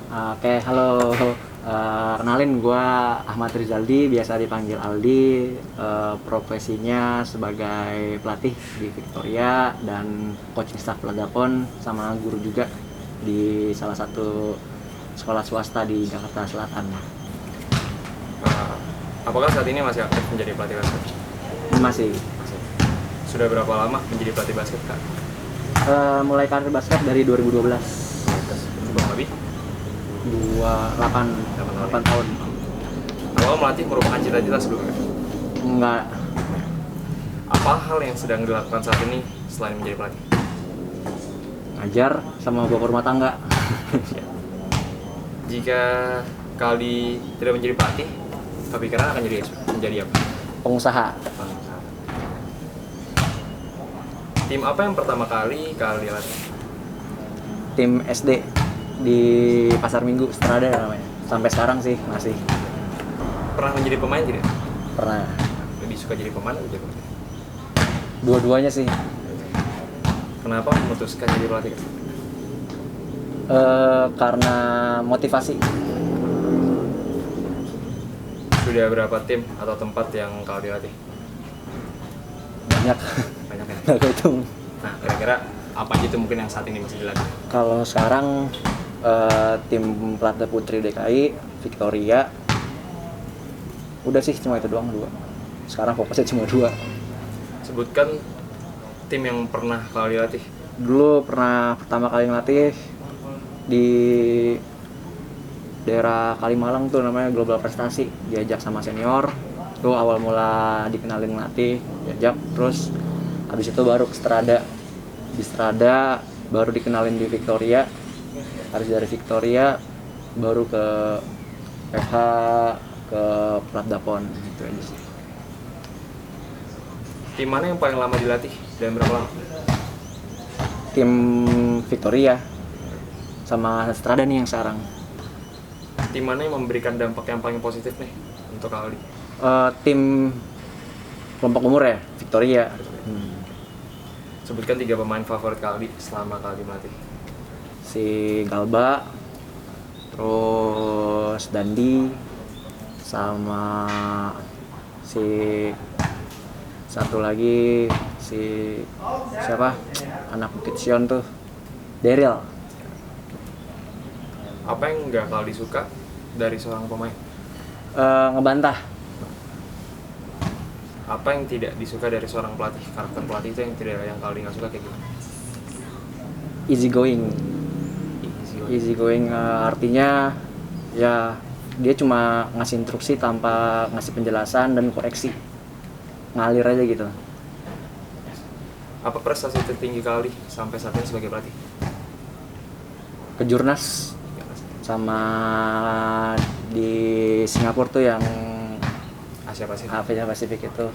Oke, halo. Kenalin gue Ahmad Rizaldi, biasa dipanggil Aldi. Profesinya sebagai pelatih di Victoria dan coaching staff Pelagapon, sama guru juga di salah satu sekolah swasta di Jakarta Selatan. Apakah saat ini masih aktif menjadi pelatih basket? Masih. Sudah berapa lama menjadi pelatih basket, Kak? Mulai karir basket dari 2012. Kurang lebih 8 tahun. Awal melatih merupakan cita-cita sebelumnya. Enggak. Apa hal yang sedang dilakukan saat ini selain menjadi pelatih? Ngajar sama bawa rumah tangga. Jika Kaldi tidak menjadi pelatih, kepikiran akan menjadi apa? Pengusaha. Tim apa yang pertama kali Kaldi latih? Tim SD di Pasar Minggu, Strada namanya. Sampai sekarang sih masih. Pernah menjadi pemain tidak? Pernah. Lebih suka jadi pemain atau jadi pelatih? Dua-duanya sih. Kenapa memutuskan jadi pelatih? Karena motivasi. Sudah berapa tim atau tempat yang Kaldi latih? Banyak. Banyak ya? Nggak kehitung. Nah, kira-kira apa aja itu mungkin yang saat ini masih dilatih? Kalau sekarang tim Pelatda Putri DKI, Victoria, udah sih cuma itu doang, 2. Sekarang fokusnya cuma 2. Sebutkan tim yang pernah Kaldi latih. Dulu pernah pertama kali ngelatih di daerah Kalimalang tuh, namanya Global Prestasi, diajak sama senior. Itu awal mula dikenalin ngelatih, diajak, terus habis itu baru ke Strada. Di Strada baru dikenalin di Victoria. Habis dari Victoria baru ke FH, ke Pratdapon, gitu aja sih. Tim mana yang paling lama dilatih dan berapa lama? Tim Victoria sama Strada nih yang sekarang. Tim mana yang memberikan dampak yang paling positif nih untuk Kaldi? Tim kelompok umur ya, Victoria. Sebutkan 3 pemain favorit Kaldi selama Kaldi melatih. Si Galba, terus Dandi, sama si satu lagi, si siapa, anak Bukit Sion tuh, Daryl. Apa yang nggak Kaldi suka dari seorang pemain? Ngebantah. Apa yang tidak disuka dari seorang pelatih? Karakter pelatih itu yang Kaldi nggak suka kayak gimana? Easy going, artinya ya dia cuma ngasih instruksi tanpa ngasih penjelasan dan koreksi, ngalir aja gitu. Apa prestasi tertinggi Kaldi sampai saat ini sebagai pelatih? Kejurnas sama di Singapura tuh yang Asia Pasifik itu.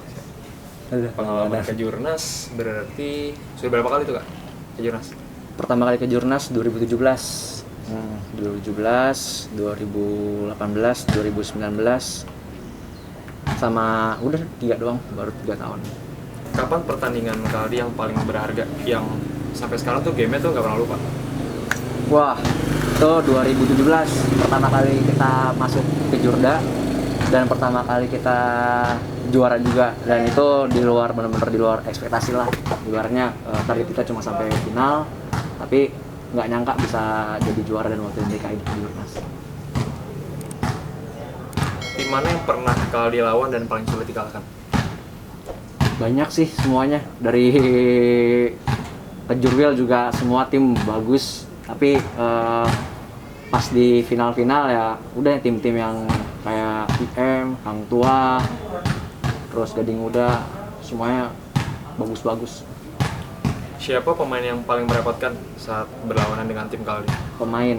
Pengalaman ke Jurnas berarti sudah berapa kali tuh, Kak, ke Jurnas? Pertama kali ke Jurnas 2017, 2018, 2019, sama udah 3 doang, baru 3 tahun. Kapan pertandingan Kaldi yang paling berharga, yang sampai sekarang tuh game-nya tuh nggak pernah lupa? Wah, itu 2017 pertama kali kita masuk ke Jurda dan pertama kali kita juara juga, dan itu benar-benar di luar ekspektasi lah. Ibaratnya target kita cuma sampai final, tapi nggak nyangka bisa jadi juara dan wakil DKI di Jurnas. Tim mana yang pernah Kaldi lawan dan paling sulit dikalahkan? Banyak sih semuanya, dari Kejurwil juga semua tim bagus, tapi pas di final-final ya udah tim-tim yang kayak IM, Hang Tua, terus Gading Muda, semuanya bagus-bagus. Siapa pemain yang paling merepotkan saat berlawanan dengan tim Kaldi? Pemain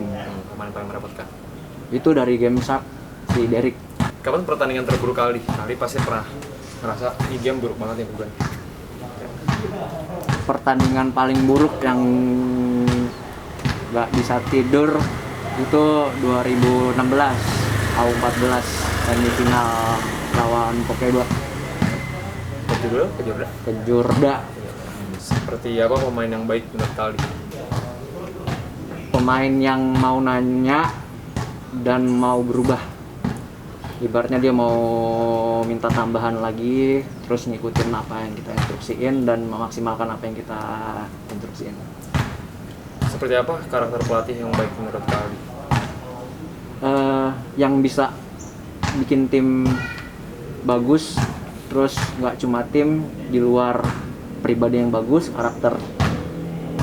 Paling merepotkan? itu dari Game Shark, si Derek. Kapan pertandingan terburuk Kaldi? Kaldi pasti pernah ngerasa ini game buruk banget ya, bukan? Pertandingan paling buruk yang nggak bisa tidur itu 2016 U14 semifinal lawan Poke 2 Kejurda. Seperti apa pemain yang baik menurut Kaldi? Pemain yang mau nanya dan mau berubah. Ibaratnya dia mau minta tambahan lagi, terus ngikutin apa yang kita instruksiin dan memaksimalkan apa yang kita instruksiin. Seperti apa karakter pelatih yang baik menurut Kak Aldi? Yang bisa bikin tim bagus, terus nggak cuma tim, di luar pribadi yang bagus, karakter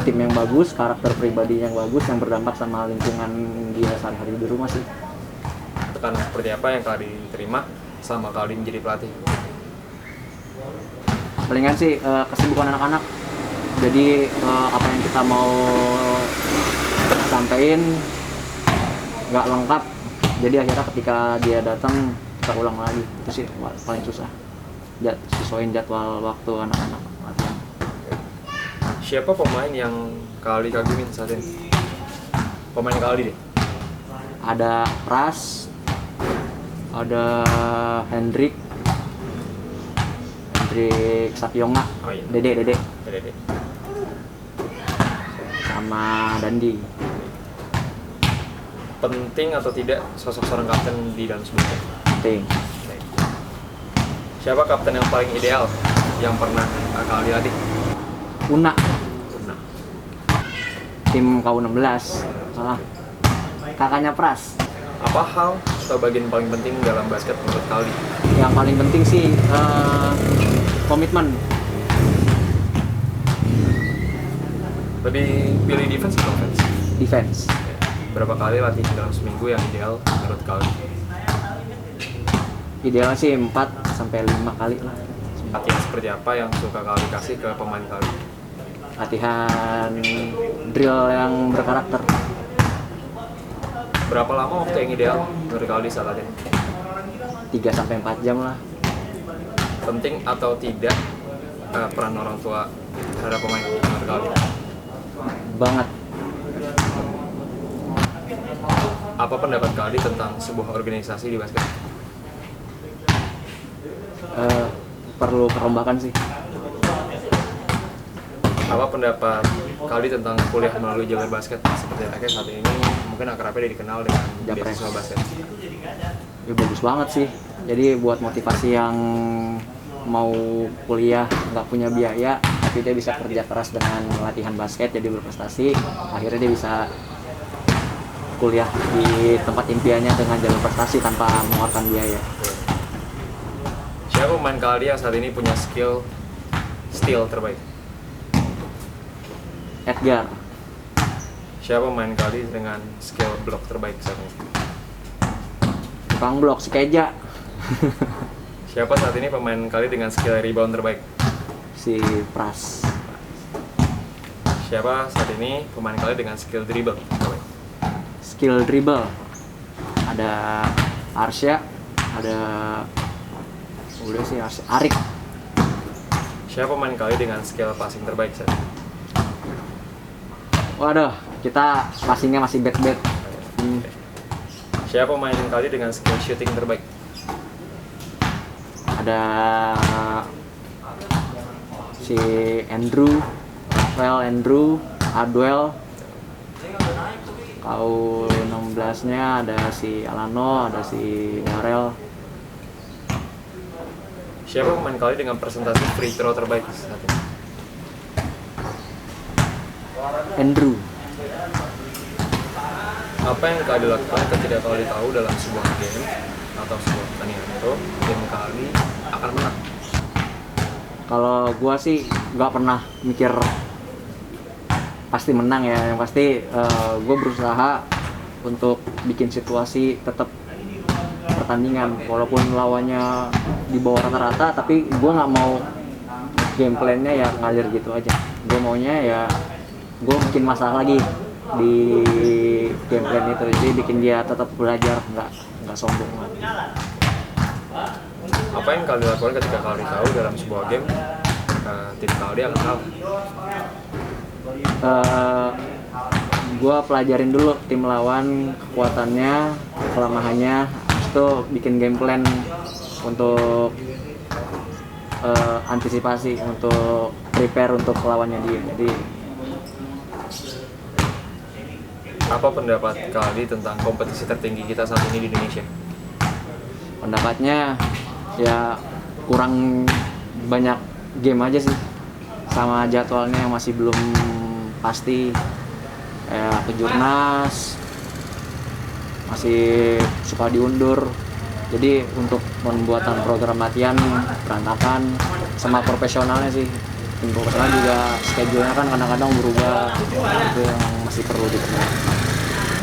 tim yang bagus, karakter pribadi yang bagus yang berdampak sama lingkungan dia sehari-hari di rumah sih. Tekanan seperti apa yang Kak Aldi terima sama Kak Aldi menjadi pelatih? Palingan sih kesibukan anak-anak. Jadi apa yang kita mau sampaikan nggak lengkap. Jadi akhirnya ketika dia datang kita ulang lagi. Itu sih paling susah. Sesuaiin jadwal waktu anak-anak latihan. Siapa pemain yang Kak Aldi kagumin saat ini? Pemain Kak Aldi deh. Ada Pras, ada Hendrik Sakyonga, Oh iya. Dede, Dede. sama Dandi. Penting atau tidak sosok seorang kapten di dalam sebuah tim? Penting. Siapa kapten yang paling ideal yang pernah Kak Aldi latih? Una, Nah, tim KU16. Kakaknya Pras. apa hal atau bagian paling penting dalam basket menurut Kak Aldi? Yang paling penting sih komitmen. Lebih pilih defense atau offense? Defense. Berapa kali latihan dalam seminggu yang ideal menurut Kak Aldi? Idealnya sih 4 sampai 5 kali lah. Latihan seperti apa yang suka Kak Aldi kasih ke pemain Kak Aldi? Latihan drill yang berkarakter. Berapa lama waktu yang ideal menurut Kak Aldi saat latihan? 3 sampai 4 jam lah. Penting atau tidak peran orang tua terhadap pemain menurut Kak Aldi? Banget. Apa pendapat Kak Aldi tentang sebuah organisasi di basket? Perlu perombakan sih. Apa pendapat Kak Aldi tentang kuliah melalui jalur basket seperti AKS saat ini mungkin akrabnya dikenal dengan Japres. beasiswa basket? Ya bagus banget sih. Jadi buat motivasi yang mau kuliah nggak punya biaya, tapi dia bisa kerja keras dengan latihan basket jadi berprestasi, akhirnya dia bisa kuliah di tempat impiannya dengan jalur prestasi tanpa mengeluarkan biaya. Siapa pemain Kak Aldi yang saat ini punya steal terbaik? Edgar, Siapa pemain Kak Aldi dengan skill block terbaik saat ini? tukang blok si Keja, Siapa saat ini pemain Kak Aldi dengan skill rebound terbaik? si Pras, Siapa saat ini pemain Kak Aldi dengan skill dribble terbaik? skill dribble ada Arsya, ada udah sih Arsya, Arik. Siapa pemain Kak Aldi dengan skill passing terbaik saat ini? Waduh, kita passingnya masih bad. Siapa pemain Kak Aldi dengan skill shooting terbaik? Ada si Andrew, Adwell. Kau 16-nya ada si Alano, ada si Darel. Siapa pemain Kak Aldi dengan presentasi free throw terbaik saat ini? Andrew. Apa yang Kak Aldi lakukan ketika Kak Aldi tahu dalam sebuah game atau sebuah pertandingan itu tim Kak Aldi akan menang? Kalau gua sih nggak pernah mikir pasti menang ya, yang pasti gua berusaha untuk bikin situasi tetap pertandingan walaupun lawannya di bawah rata-rata, tapi gua nggak mau game plan-nya ya ngalir gitu aja. Gua maunya ya gua bikin masalah lagi di game plan itu, jadi bikin dia tetap belajar, nggak sombong lah. Apa yang Kak Aldi lakukan ketika Kak Aldi tahu dalam sebuah game tim Kak Aldi akan kalah? Gue pelajarin dulu tim lawan, kekuatannya, kelemahannya, habis itu bikin game plan untuk antisipasi, untuk prepare untuk lawannya dia. Jadi Apa pendapat Kaldi tentang kompetisi tertinggi kita saat ini di Indonesia? Pendapatnya ya kurang banyak game aja sih, sama jadwalnya yang masih belum pasti, kayak kejurnas masih suka diundur. Jadi untuk pembuatan program latihan berantakan, sama profesionalnya sih, tim profesional juga schedule-nya kan kadang-kadang berubah, itu yang masih perlu diperbaiki.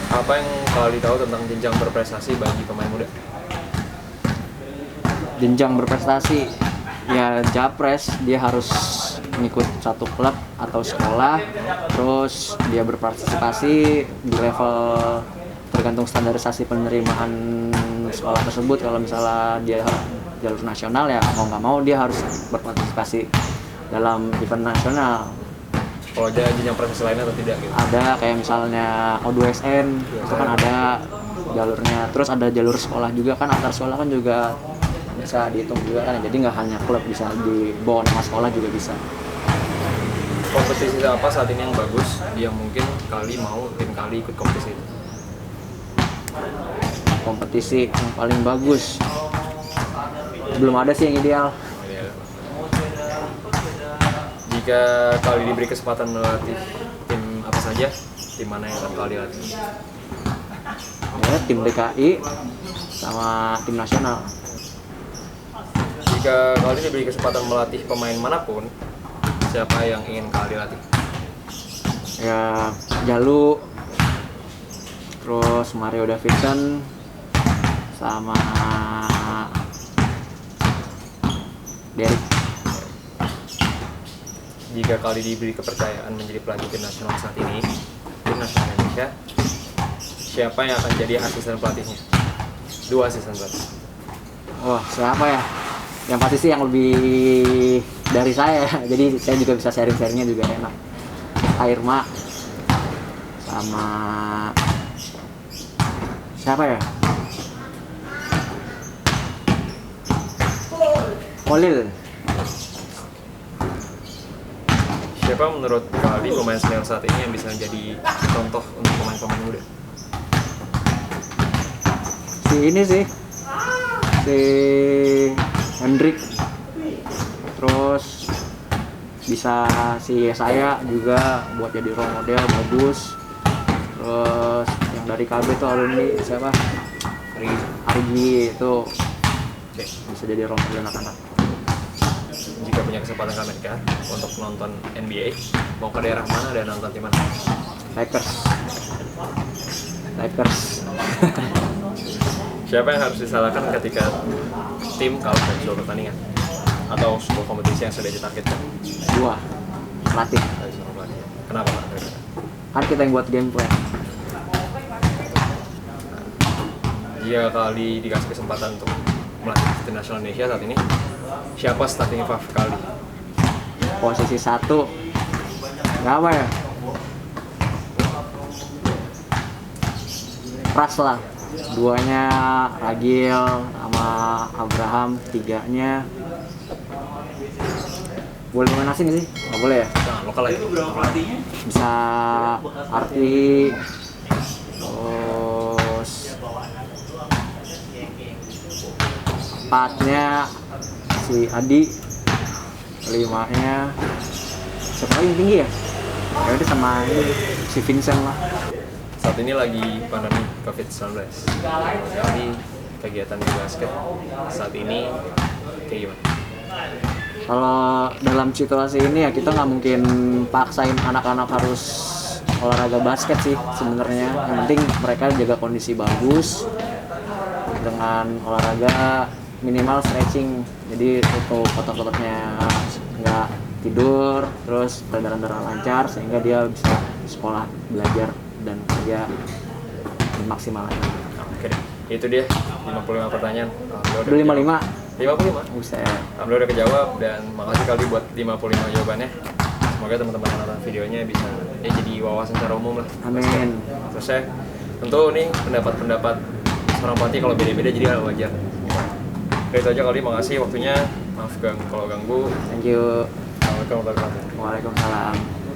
Apa yang Kaldi tahu tentang jenjang berprestasi bagi pemain muda? Jenjang berprestasi ya Japres, dia harus mengikut satu klub atau sekolah, terus dia berpartisipasi di level tergantung standarisasi penerimaan sekolah tersebut. Kalau misalnya dia jalur nasional ya mau nggak mau dia harus berpartisipasi dalam event nasional. Kalau ada jenjang prestasi lainnya atau tidak gitu? Ada kayak misalnya O2SN itu kan ada jalurnya, terus ada jalur sekolah juga kan, antar sekolah kan juga bisa dihitung juga kan, jadi nggak hanya klub, bisa dibawa nama sekolah juga bisa. Kompetisi apa saat ini yang bagus yang mungkin Kaldi mau tim Kaldi ikut kompetisi itu? Kompetisi yang paling bagus belum ada sih yang ideal. Jika Kaldi diberi kesempatan melatih tim apa saja, tim mana yang akan Kaldi latih? Ya, tim DKI sama tim nasional. Jika Kaldi diberi kesempatan melatih pemain manapun, siapa yang ingin Kaldi latih? Ya Jalu, terus Mario Davidson, sama Derek. Jika Kaldi diberi kepercayaan menjadi pelatih tim nasional saat ini, tim nasional Indonesia, siapa yang akan jadi asisten pelatihnya? 2 asisten pelatih. Wah, siapa ya? Yang pasti sih yang lebih dari saya, jadi saya juga bisa sharing-sharingnya juga enak. Airma sama siapa ya? Kolil. Siapa menurut Kaldi pemain senior saat ini yang bisa menjadi contoh untuk pemain-pemain muda? Si ini sih, si Hendrik, terus bisa si saya juga buat jadi role model bagus. Terus yang dari KB itu alumni siapa? Argi itu bisa jadi role model anak-anak. Jika punya kesempatan ke Amerika untuk nonton NBA, mau ke daerah mana dan nonton di mana? Lakers. Siapa yang harus disalahkan ketika tim kalah dalam sebuah pertandingan atau sebuah kompetisi yang sudah ditargetkan? Dua, pelatih. Dari seorang pelatih. Kenapa Pak? Kan kita yang buat game plan. Jika Kaldi dikasih kesempatan untuk melatih tim nasional Indonesia saat ini, siapa starting five Kaldi? Posisi 1 nggak apa ya, Pras lah. 2-nya Ragil sama Abraham. 3-nya boleh pemain asing sih? Nggak boleh ya? Nah, lokal aja. Bisa Arti, terus 4-nya si Adi, 5-nya siapa lagi yang tinggi ya? Ya udah sama ini si Vincent lah. Saat ini lagi pandemi COVID-19. Jadi kegiatan di basket saat ini kayak gimana? Kalau dalam situasi ini ya kita nggak mungkin paksain anak-anak harus olahraga basket sih sebenarnya. Yang penting mereka jaga kondisi bagus dengan olahraga minimal stretching. Jadi untuk otot-ototnya nggak tidur, terus peredaran darah lancar sehingga dia bisa sekolah, belajar dan kerja maksimal. Oke deh, itu dia 55 pertanyaan. Udah 55? 55? Buset. Alhamdulillah udah kejawab dan makasih Kaldi buat 55 jawabannya. Semoga teman-teman yang nonton videonya bisa jadi wawasan secara umum lah. Amin. Terus ya, tentu nih pendapat-pendapat seorang pelatih kalau beda-beda jadi hal wajar. Oke, itu aja Kaldi, makasih waktunya. Maaf kalau ganggu. Thank you. Assalamualaikum warahmatullahi wabarakatuh. Waalaikumsalam.